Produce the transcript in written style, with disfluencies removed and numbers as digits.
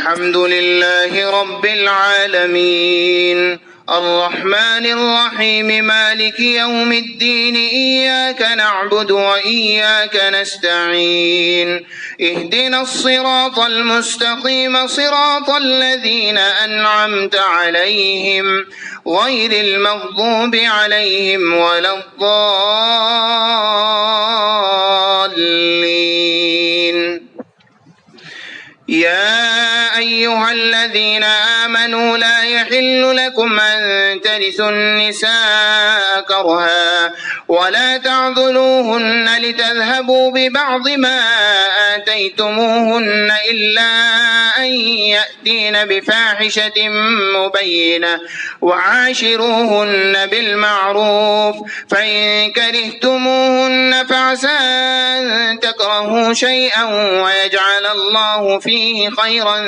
الحمد لله رب العالمين الرحمن الرحيم مالك يوم الدين إياك نعبد وإياك نستعين اهدنا الصراط المستقيم صراط الذين أنعمت عليهم غير المغضوب عليهم ولا الضالين. يا أيها الذين آمنوا لا يحل لكم أن ترثوا النساء كرها ولا تعضلوهن لتذهبوا ببعض ما آتيتموهن إلا أن يأتين بفاحشة مبينة وعاشروهن بالمعروف فإن كرهتموهن فعسى أن تكرهوا شيئا ويجعل الله فيه خيرا